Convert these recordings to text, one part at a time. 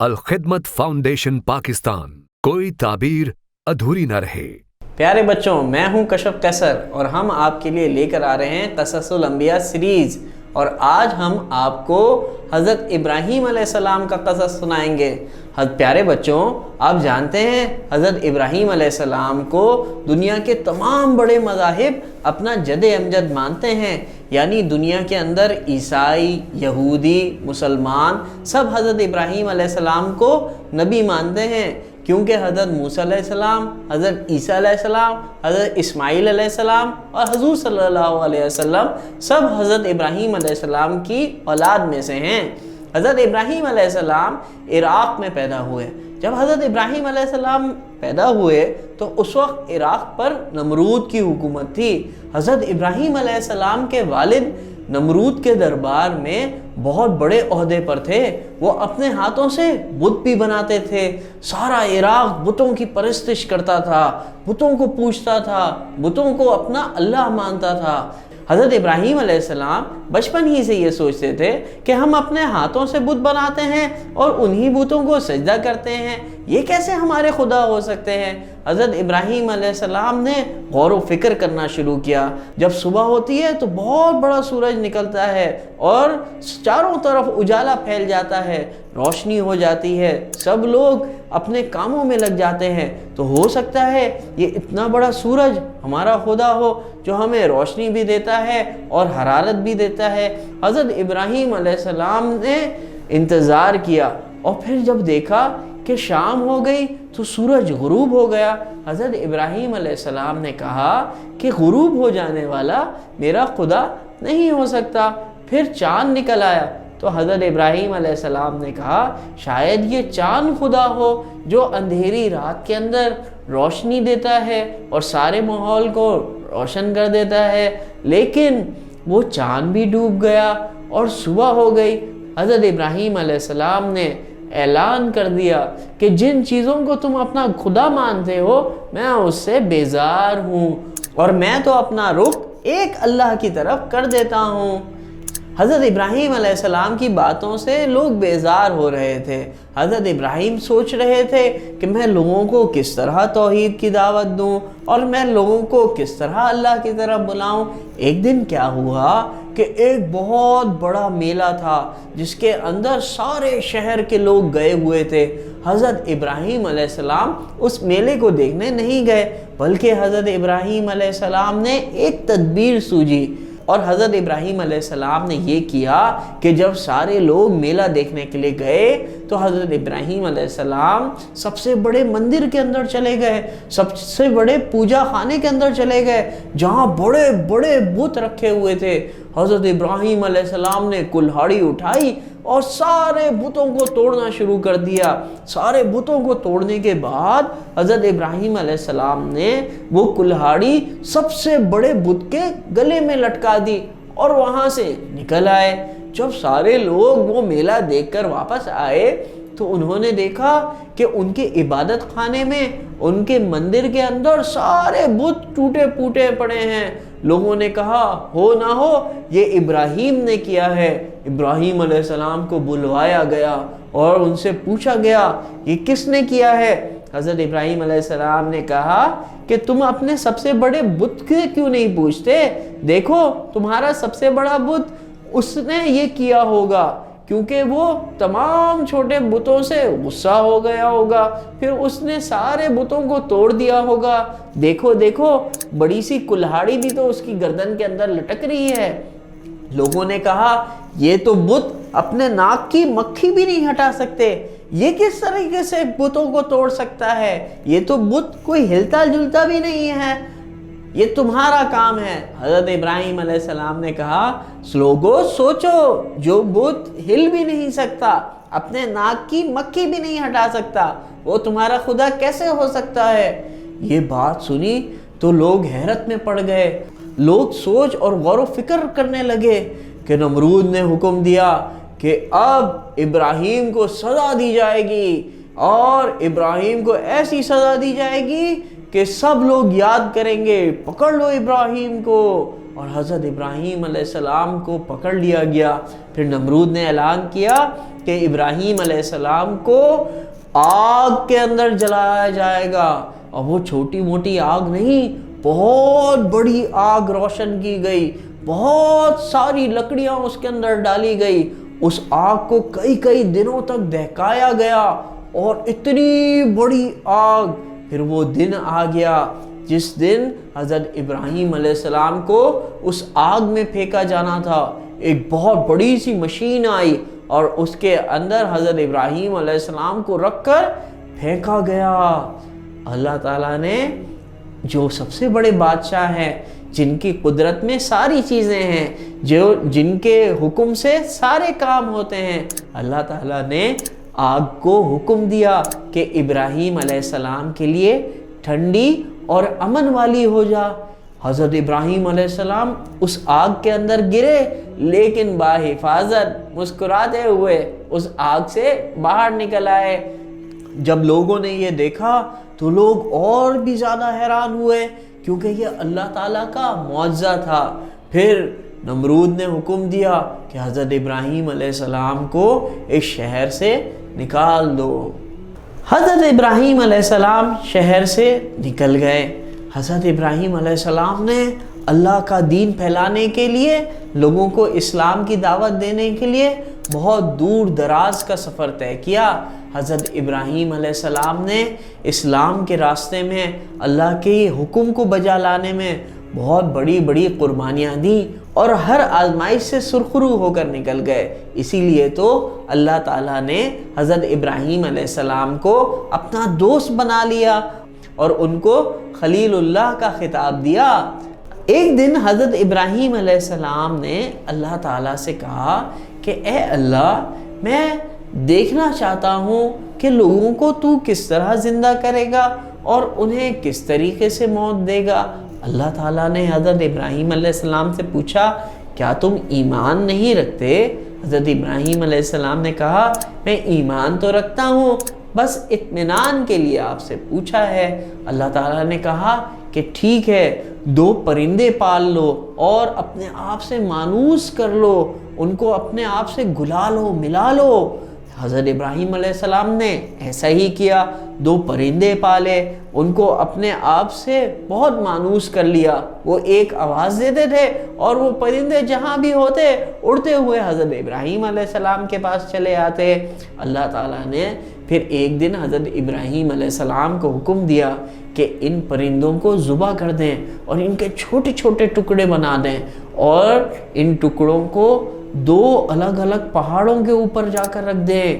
Al-Khidmat foundation Pakistan, کوئی تعبیر ادھوری نہ رہے۔ پیارے بچوں، میں ہوں کشف قیصر اور ہم آپ کے لیے لے کر آ رہے ہیں قصص الانبیاء سیریز، اور آج ہم آپ کو حضرت ابراہیم علیہ السلام کا قصص سنائیں گے۔ پیارے بچوں، آپ جانتے ہیں حضرت ابراہیم علیہ السلام کو دنیا کے تمام بڑے مذاہب اپنا جد امجد مانتے ہیں، یعنی دنیا کے اندر عیسائی، یہودی، مسلمان سب حضرت ابراہیم علیہ السلام کو نبی مانتے ہیں، کیونکہ حضرت موسیٰ علیہ السلام، حضرت عیسیٰ علیہ السلام، حضرت اسماعیل علیہ السلام اور حضور صلی اللہ علیہ وسلم سب حضرت ابراہیم علیہ السلام کی اولاد میں سے ہیں۔ حضرت ابراہیم علیہ السلام عراق میں پیدا ہوئے۔ جب حضرت ابراہیم علیہ السلام پیدا ہوئے تو اس وقت عراق پر نمرود کی حکومت تھی۔ حضرت ابراہیم علیہ السلام کے والد نمرود کے دربار میں بہت بڑے عہدے پر تھے، وہ اپنے ہاتھوں سے بت بھی بناتے تھے، سارا عراق بتوں کی پرستش کرتا تھا، بتوں کو پوجتا تھا، بتوں کو اپنا اللہ مانتا تھا۔ حضرت ابراہیم علیہ السلام بچپن ہی سے یہ سوچتے تھے کہ ہم اپنے ہاتھوں سے بت بناتے ہیں اور انہی بتوں کو سجدہ کرتے ہیں، یہ کیسے ہمارے خدا ہو سکتے ہیں؟ حضرت ابراہیم علیہ السلام نے غور و فکر کرنا شروع کیا۔ جب صبح ہوتی ہے تو بہت بڑا سورج نکلتا ہے اور چاروں طرف اجالا پھیل جاتا ہے، روشنی ہو جاتی ہے، سب لوگ اپنے کاموں میں لگ جاتے ہیں، تو ہو سکتا ہے یہ اتنا بڑا سورج ہمارا خدا ہو جو ہمیں روشنی بھی دیتا ہے اور حرارت بھی دیتا ہے۔ حضرت ابراہیم علیہ السلام نے انتظار کیا اور پھر جب دیکھا کہ شام ہو گئی تو سورج غروب ہو گیا، حضرت ابراہیم علیہ السلام نے کہا کہ غروب ہو جانے والا میرا خدا نہیں ہو سکتا۔ پھر چاند نکل آیا تو حضرت ابراہیم علیہ السلام نے کہا شاید یہ چاند خدا ہو جو اندھیری رات کے اندر روشنی دیتا ہے اور سارے ماحول کو روشن کر دیتا ہے، لیکن وہ چاند بھی ڈوب گیا اور صبح ہو گئی۔ حضرت ابراہیم علیہ السلام نے اعلان کر دیا کہ جن چیزوں کو تم اپنا خدا مانتے ہو میں اس سے بیزار ہوں اور میں تو اپنا رخ ایک اللہ کی طرف کر دیتا ہوں۔ حضرت ابراہیم علیہ السلام کی باتوں سے لوگ بیزار ہو رہے تھے۔ حضرت ابراہیم سوچ رہے تھے کہ میں لوگوں کو کس طرح توحید کی دعوت دوں اور میں لوگوں کو کس طرح اللہ کی طرف بلاؤں۔ ایک دن کیا ہوا کہ ایک بہت بڑا میلہ تھا جس کے اندر سارے شہر کے لوگ گئے ہوئے تھے۔ حضرت ابراہیم علیہ السلام اس میلے کو دیکھنے نہیں گئے، بلکہ حضرت ابراہیم علیہ السلام نے ایک تدبیر سوجی، اور حضرت ابراہیم علیہ السلام نے یہ کیا کہ جب سارے لوگ میلہ دیکھنے کے لیے گئے تو حضرت ابراہیم علیہ السلام سب سے بڑے مندر کے اندر چلے گئے، سب سے بڑے پوجا خانے کے اندر چلے گئے جہاں بڑے بڑے بت رکھے ہوئے تھے۔ حضرت ابراہیم علیہ السلام نے کلہاڑی اٹھائی اور سارے بتوں کو توڑنا شروع کر دیا۔ سارے بتوں کو توڑنے کے بعد حضرت ابراہیم علیہ السلام نے وہ کلہاڑی سب سے بڑے بت کے گلے میں لٹکا دی اور وہاں سے نکل آئے۔ جب سارے لوگ وہ میلہ دیکھ کر واپس آئے تو انہوں نے دیکھا کہ ان کے عبادت خانے میں، ان کے مندر کے اندر سارے بت ٹوٹے پوٹے پڑے ہیں۔ لوگوں نے کہا ہو نہ ہو یہ ابراہیم نے کیا ہے۔ ابراہیم علیہ السلام کو بلوایا گیا اور ان سے پوچھا گیا یہ کس نے کیا ہے؟ حضرت ابراہیم علیہ السلام نے کہا کہ تم اپنے سب سے بڑے بت کے کیوں نہیں پوچھتے؟ دیکھو تمہارا سب سے بڑا بت اس نے یہ کیا ہوگا کیونکہ وہ تمام چھوٹے بتوں سے غصہ ہو گیا ہوگا، پھر اس نے سارے بتوں کو توڑ دیا ہوگا۔ دیکھو دیکھو بڑی سی کلہاڑی بھی تو اس کی گردن کے اندر لٹک رہی ہے۔ لوگوں نے کہا یہ تو بت اپنے ناک کی مکھی بھی نہیں ہٹا سکتے، یہ کس طریقے سے بتوں کو توڑ سکتا ہے؟ یہ تو بت کوئی ہلتا جلتا بھی نہیں ہے، یہ تمہارا کام ہے۔ حضرت ابراہیم علیہ السلام نے کہا لوگو سوچو، جو بت ہل بھی نہیں سکتا، اپنے ناک کی مکھی بھی نہیں ہٹا سکتا، وہ تمہارا خدا کیسے ہو سکتا ہے؟ یہ بات سنی تو لوگ حیرت میں پڑ گئے، لوگ سوچ اور غور و فکر کرنے لگے کہ نمرود نے حکم دیا کہ اب ابراہیم کو سزا دی جائے گی اور ابراہیم کو ایسی سزا دی جائے گی کہ سب لوگ یاد کریں گے، پکڑ لو ابراہیم کو۔ اور حضرت ابراہیم علیہ السلام کو پکڑ لیا گیا۔ پھر نمرود نے اعلان کیا کہ ابراہیم علیہ السلام کو آگ کے اندر جلایا جائے گا، اور وہ چھوٹی موٹی آگ نہیں، بہت بڑی آگ روشن کی گئی، بہت ساری لکڑیاں اس کے اندر ڈالی گئی، اس آگ کو کئی دنوں تک دہکایا گیا، اور اتنی بڑی آگ۔ پھر وہ دن آ گیا جس دن حضرت ابراہیم علیہ السلام کو اس آگ میں پھینکا جانا تھا۔ ایک بہت بڑی سی مشین آئی اور اس کے اندر حضرت ابراہیم علیہ السلام کو رکھ کر پھینکا گیا۔ اللہ تعالیٰ نے، جو سب سے بڑے بادشاہ ہیں، جن کی قدرت میں ساری چیزیں ہیں، جن کے حکم سے سارے کام ہوتے ہیں، اللہ تعالیٰ نے آگ کو حکم دیا کہ ابراہیم علیہ السلام کے لیے ٹھنڈی اور امن والی ہو جا۔ حضرت ابراہیم علیہ السلام اس آگ کے اندر گرے، لیکن بحفاظت مسکراتے ہوئے اس آگ سے باہر نکل آئے۔ جب لوگوں نے یہ دیکھا تو لوگ اور بھی زیادہ حیران ہوئے، کیونکہ یہ اللہ تعالیٰ کا معجزہ تھا۔ پھر نمرود نے حکم دیا کہ حضرت ابراہیم علیہ السلام کو اس شہر سے نکال دو۔ حضرت ابراہیم علیہ السلام شہر سے نکل گئے۔ حضرت ابراہیم علیہ السلام نے اللہ کا دین پھیلانے کے لیے، لوگوں کو اسلام کی دعوت دینے کے لیے بہت دور دراز کا سفر طے کیا۔ حضرت ابراہیم علیہ السلام نے اسلام کے راستے میں اللہ کے حکم کو بجا لانے میں بہت بڑی بڑی قربانیاں دیں، اور ہر آزمائش سے سرخرو ہو کر نکل گئے۔ اسی لیے تو اللہ تعالیٰ نے حضرت ابراہیم علیہ السلام کو اپنا دوست بنا لیا اور ان کو خلیل اللہ کا خطاب دیا۔ ایک دن حضرت ابراہیم علیہ السلام نے اللہ تعالیٰ سے کہا کہ اے اللہ، میں دیکھنا چاہتا ہوں کہ لوگوں کو تو کس طرح زندہ کرے گا اور انہیں کس طریقے سے موت دے گا۔ اللہ تعالیٰ نے حضرت ابراہیم علیہ السلام سے پوچھا، کیا تم ایمان نہیں رکھتے؟ حضرت ابراہیم علیہ السلام نے کہا، میں ایمان تو رکھتا ہوں، بس اطمینان کے لیے آپ سے پوچھا ہے۔ اللہ تعالیٰ نے کہا کہ ٹھیک ہے، 2 پرندے پال لو اور اپنے آپ سے مانوس کر لو، ان کو اپنے آپ سے گلا لو، ملا لو۔ حضرت ابراہیم علیہ السلام نے ایسا ہی کیا، 2 پرندے پالے، ان کو اپنے آپ سے بہت مانوس کر لیا۔ وہ ایک آواز دیتے تھے اور وہ پرندے جہاں بھی ہوتے اڑتے ہوئے حضرت ابراہیم علیہ السلام کے پاس چلے آتے۔ اللہ تعالیٰ نے پھر ایک دن حضرت ابراہیم علیہ السلام کو حکم دیا کہ ان پرندوں کو ذبح کر دیں اور ان کے چھوٹے چھوٹے ٹکڑے بنا دیں، اور ان ٹکڑوں کو 2 الگ الگ پہاڑوں کے اوپر جا کر رکھ دیں۔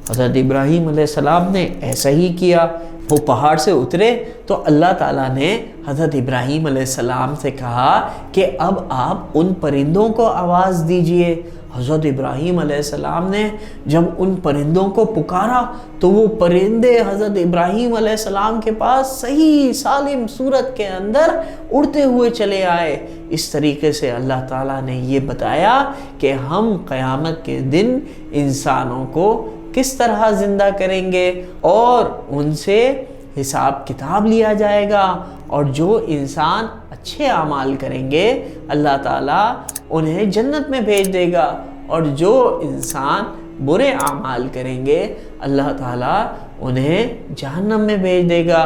حضرت ابراہیم علیہ السلام نے ایسا ہی کیا۔ وہ پہاڑ سے اترے تو اللہ تعالیٰ نے حضرت ابراہیم علیہ السلام سے کہا کہ اب آپ ان پرندوں کو آواز دیجئے۔ حضرت ابراہیم علیہ السلام نے جب ان پرندوں کو پکارا تو وہ پرندے حضرت ابراہیم علیہ السلام کے پاس صحیح سالم صورت کے اندر اڑتے ہوئے چلے آئے۔ اس طریقے سے اللہ تعالیٰ نے یہ بتایا کہ ہم قیامت کے دن انسانوں کو کس طرح زندہ کریں گے اور ان سے حساب کتاب لیا جائے گا، اور جو انسان اچھے اعمال کریں گے اللہ تعالیٰ انہیں جنت میں بھیج دے گا، اور جو انسان برے اعمال کریں گے اللہ تعالیٰ انہیں جہنم میں بھیج دے گا۔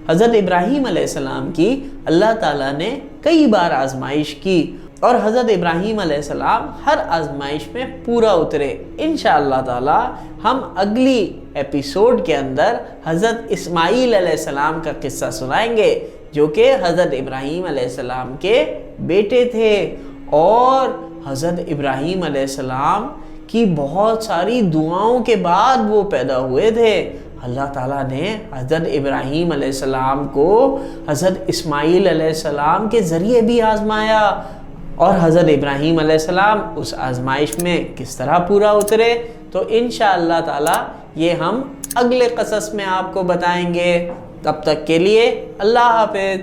حضرت ابراہیم علیہ السلام کی اللہ تعالیٰ نے کئی بار آزمائش کی، اور حضرت ابراہیم علیہ السلام ہر آزمائش میں پورا اترے۔ انشاءاللہ تعالی ہم اگلی ایپیسوڈ کے اندر حضرت اسماعیل علیہ السلام کا قصہ سنائیں گے، جو کہ حضرت ابراہیم علیہ السلام کے بیٹے تھے، اور حضرت ابراہیم علیہ السلام کی بہت ساری دعاؤں کے بعد وہ پیدا ہوئے تھے۔ اللہ تعالیٰ نے حضرت ابراہیم علیہ السلام کو حضرت اسماعیل علیہ السلام کے ذریعے بھی آزمایا، اور حضرت ابراہیم علیہ السلام اس آزمائش میں کس طرح پورا اترے، تو انشاءاللہ تعالی یہ ہم اگلے قصص میں آپ کو بتائیں گے۔ تب تک کے لیے اللہ حافظ۔